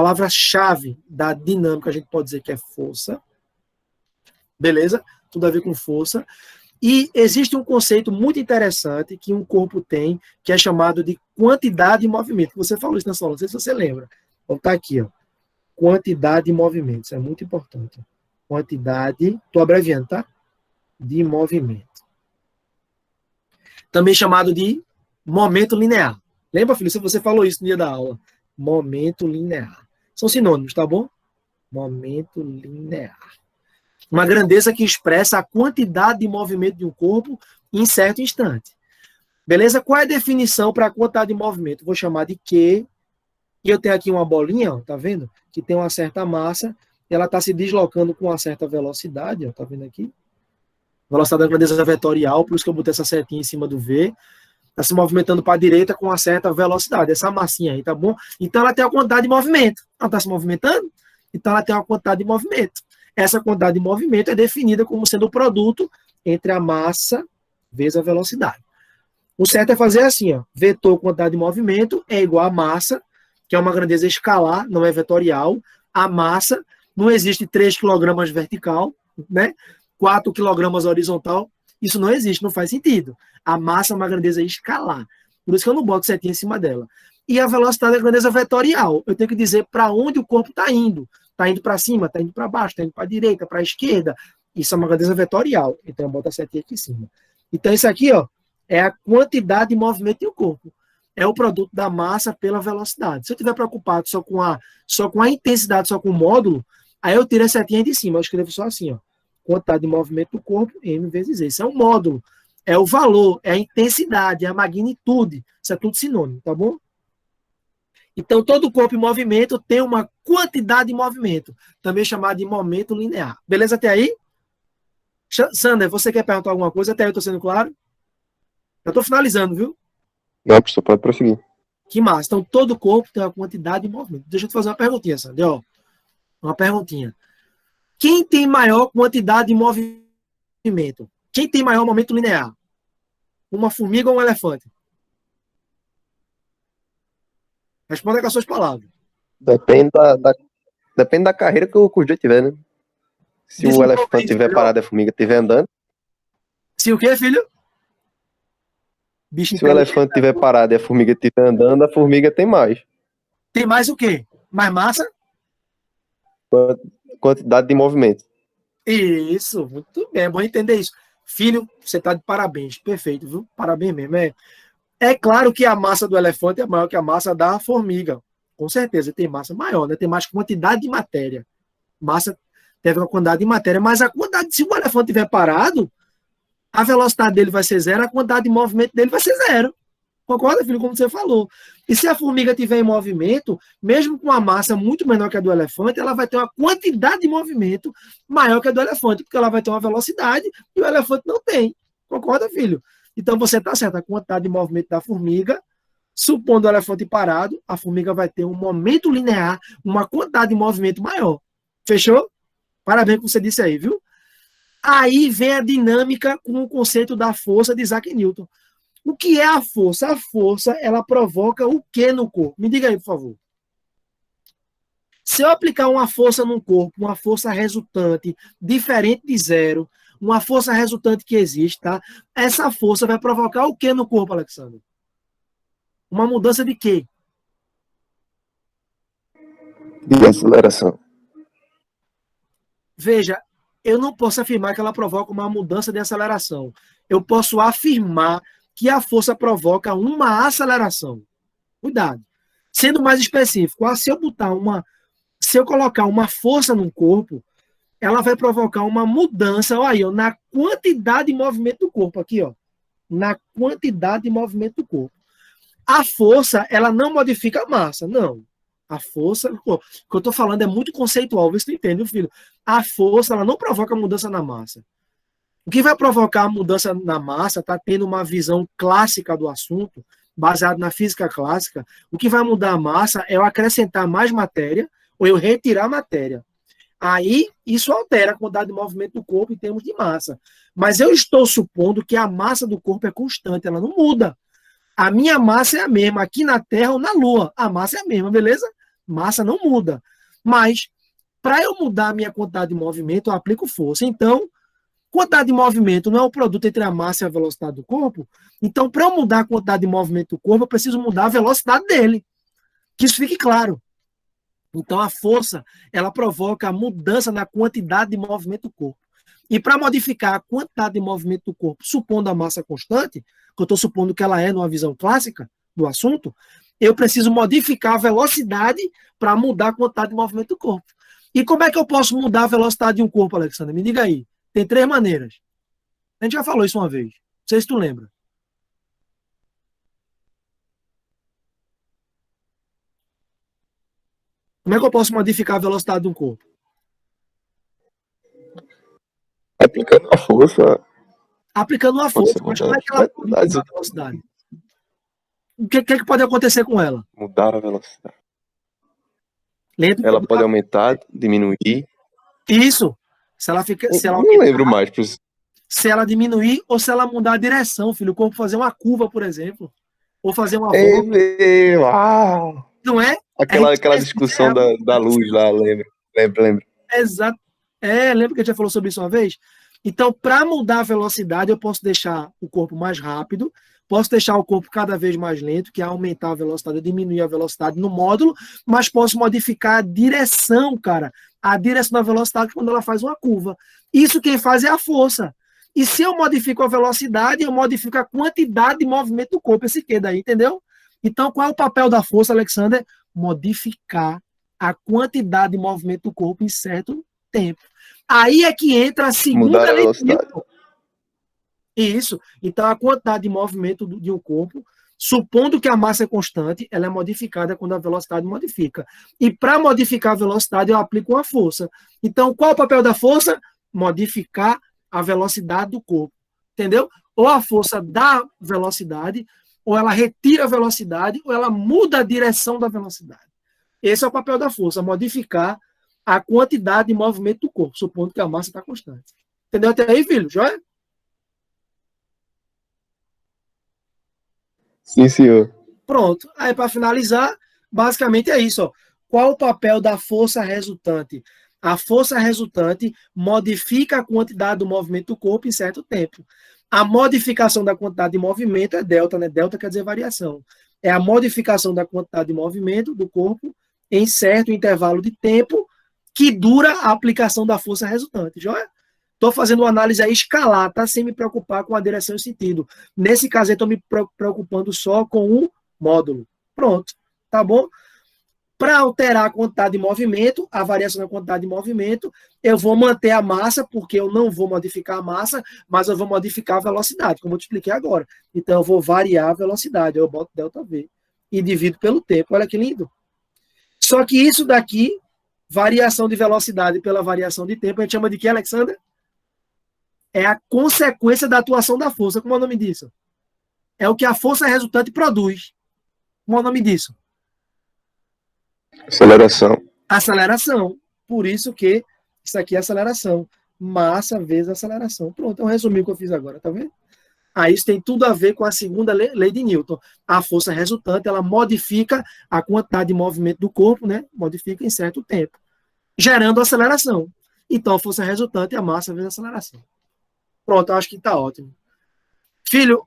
palavra-chave da dinâmica, a gente pode dizer que é força. Beleza? Tudo a ver com força. E existe um conceito muito interessante que um corpo tem, que é chamado de quantidade de movimento. Você falou isso na sua aula, não sei se você lembra. Então tá aqui, ó. Quantidade de movimentos, é muito importante. Quantidade, estou abreviando, tá? De movimento. Também chamado de momento linear. Lembra, filho, se você falou isso no dia da aula. Momento linear. São sinônimos, tá bom? Momento linear. Uma grandeza que expressa a quantidade de movimento de um corpo em certo instante. Beleza? Qual é a definição para a quantidade de movimento? Vou chamar de Q. E eu tenho aqui uma bolinha, ó, tá vendo? Que tem uma certa massa. Ela está se deslocando com uma certa velocidade, ó, tá vendo aqui? Velocidade da grandeza vetorial, por isso que eu botei essa setinha em cima do V. Está se movimentando para a direita com uma certa velocidade. Essa massinha aí, tá bom? Então ela tem uma quantidade de movimento. Ela está se movimentando? Então ela tem uma quantidade de movimento. Essa quantidade de movimento é definida como sendo o produto entre a massa vezes a velocidade. O certo é fazer assim, ó. Vetor quantidade de movimento é igual a massa, que é uma grandeza escalar, não é vetorial. A massa, não existe 3 kg vertical, né? 4 kg horizontal. Isso não existe, não faz sentido. A massa é uma grandeza escalar. Por isso que eu não boto setinha em cima dela. E a velocidade é a grandeza vetorial. Eu tenho que dizer para onde o corpo está indo. Está indo para cima, está indo para baixo, está indo para a direita, para a esquerda. Isso é uma grandeza vetorial. Então eu boto a setinha aqui em cima. Então isso aqui, ó, é a quantidade de movimento do corpo. É o produto da massa pela velocidade. Se eu estiver preocupado só com a intensidade, só com o módulo, aí eu tiro a setinha de cima. Eu escrevo só assim, ó. Quantidade de movimento do corpo, M vezes E. Isso é um módulo. É o valor, é a intensidade, é a magnitude. Isso é tudo sinônimo, tá bom? Então, todo corpo em movimento tem uma quantidade de movimento, também chamado de momento linear. Beleza até aí? Sander, você quer perguntar alguma coisa? Até aí eu estou sendo claro? Eu estou finalizando, viu? Não, professor, pode prosseguir. Que massa. Então, todo corpo tem uma quantidade de movimento. Deixa eu te fazer uma perguntinha, Sander. Ó, uma perguntinha. Quem tem maior quantidade de movimento? Quem tem maior momento linear? Uma formiga ou um elefante? Responda com as suas palavras. Depende da carreira que o sujeito tiver, né? Se o elefante estiver parado e a formiga estiver andando. Se o quê, filho? Se o elefante estiver parado e a formiga estiver andando, a formiga tem mais. Tem mais o quê? Mais massa? Quantidade de movimento. Isso, muito bem, é bom entender isso. Filho, você está de parabéns, perfeito, viu? Parabéns mesmo. É claro que a massa do elefante é maior que a massa da formiga. Com certeza, tem massa maior, né? Tem mais quantidade de matéria. Massa teve uma quantidade de matéria, mas a quantidade, se o elefante estiver parado, a velocidade dele vai ser zero, a quantidade de movimento dele vai ser zero. Concorda, filho? Como você falou. E se a formiga estiver em movimento, mesmo com uma massa muito menor que a do elefante, ela vai ter uma quantidade de movimento maior que a do elefante, porque ela vai ter uma velocidade e o elefante não tem. Concorda, filho? Então você está certo, a quantidade de movimento da formiga, supondo o elefante parado, a formiga vai ter um momento linear, uma quantidade de movimento maior. Fechou? Parabéns que você disse aí, viu? Aí vem a dinâmica com o conceito da força de Isaac Newton. O que é a força? A força, ela provoca o que no corpo? Me diga aí, por favor. Se eu aplicar uma força no corpo, uma força resultante diferente de zero, uma força resultante que existe, tá? Essa força vai provocar o que no corpo, Alexandre? Uma mudança de quê? De aceleração. Veja, eu não posso afirmar que ela provoca uma mudança de aceleração. Eu posso afirmar que a força provoca uma aceleração. Cuidado. Sendo mais específico, se eu colocar uma força no corpo, ela vai provocar uma mudança, olha aí, ó, na quantidade de movimento do corpo, aqui, ó. Na quantidade de movimento do corpo. A força, ela não modifica a massa, não. A força, o que eu estou falando é muito conceitual, vê se tu entende, filho. A força, ela não provoca mudança na massa. O que vai provocar a mudança na massa, está tendo uma visão clássica do assunto, baseado na física clássica. O que vai mudar a massa é eu acrescentar mais matéria ou eu retirar matéria. Aí, isso altera a quantidade de movimento do corpo em termos de massa. Mas eu estou supondo que a massa do corpo é constante, ela não muda. A minha massa é a mesma, aqui na Terra ou na Lua. A massa é a mesma, beleza? Massa não muda. Mas, para eu mudar a minha quantidade de movimento, eu aplico força. Então, quantidade de movimento não é o produto entre a massa e a velocidade do corpo. Então, para eu mudar a quantidade de movimento do corpo, eu preciso mudar a velocidade dele. Que isso fique claro. Então, a força, ela provoca a mudança na quantidade de movimento do corpo. E para modificar a quantidade de movimento do corpo, supondo a massa constante, que eu estou supondo que ela é numa visão clássica do assunto, eu preciso modificar a velocidade para mudar a quantidade de movimento do corpo. E como é que eu posso mudar a velocidade de um corpo, Alexandre? Me diga aí. Tem 3 maneiras. A gente já falou isso uma vez. Não sei se tu lembra. Como é que eu posso modificar a velocidade de um corpo? Aplicando a força, Aplicando uma pode força. ser Mas como é mudado. que ela pode mudar a velocidade? O que pode acontecer com ela? Mudar a velocidade. Lento. Ela pode aumentar, diminuir. Isso. Se ela fica, se ela Não aumentar, lembro mais. se ela diminuir ou se ela mudar a direção, filho. O corpo fazer uma curva, por exemplo. Ou fazer uma volta. Meu, ah, Não é? aquela discussão da luz lá, lembro. Exato. Lembra que a gente já falou sobre isso uma vez? Então, para mudar a velocidade, eu posso deixar o corpo mais rápido, posso deixar o corpo cada vez mais lento, que é aumentar a velocidade, diminuir a velocidade no módulo, mas posso modificar a direção, cara. A direção da velocidade quando ela faz uma curva. Isso quem faz é a força. E se eu modifico a velocidade, eu modifico a quantidade de movimento do corpo. Esse que daí, entendeu? Então, qual é o papel da força, Alexander? Modificar a quantidade de movimento do corpo em certo tempo. Aí é que entra a segunda lei de Newton. Isso. Então, a quantidade de movimento de um corpo, supondo que a massa é constante, ela é modificada quando a velocidade modifica. E para modificar a velocidade, eu aplico uma força. Então, qual é o papel da força? Modificar a velocidade do corpo. Entendeu? Ou a força dá velocidade, ou ela retira a velocidade, ou ela muda a direção da velocidade. Esse é o papel da força, modificar a quantidade de movimento do corpo, supondo que a massa está constante. Entendeu até aí, filho? Joia? Sim, senhor. Pronto. Aí, para finalizar, basicamente é isso. Ó. Qual o papel da força resultante? A força resultante modifica a quantidade do movimento do corpo em certo tempo. A modificação da quantidade de movimento é delta, né? Delta quer dizer variação. É a modificação da quantidade de movimento do corpo em certo intervalo de tempo que dura a aplicação da força resultante. Joia? Estou fazendo uma análise aí escalar, tá? Sem me preocupar com a direção e sentido. Nesse caso, eu estou me preocupando só com o módulo. Pronto, tá bom? Para alterar a quantidade de movimento, a variação da quantidade de movimento, eu vou manter a massa, porque eu não vou modificar a massa, mas eu vou modificar a velocidade, como eu te expliquei agora. Então, eu vou variar a velocidade, eu boto ΔV e divido pelo tempo. Olha que lindo. Só que isso daqui, variação de velocidade pela variação de tempo, a gente chama de que, Alexander? É a consequência da atuação da força. Como é o nome disso? É o que a força resultante produz. Como é o nome disso? Aceleração. Aceleração. Por isso que isso aqui é aceleração. Massa vezes aceleração. Pronto, é um resuminho que eu fiz agora, tá vendo? Aí isso tem tudo a ver com a segunda lei de Newton. A força resultante, ela modifica a quantidade de movimento do corpo, né? Modifica em certo tempo, gerando aceleração. Então, a força resultante é a massa vezes a aceleração. Pronto, eu acho que está ótimo. Filho,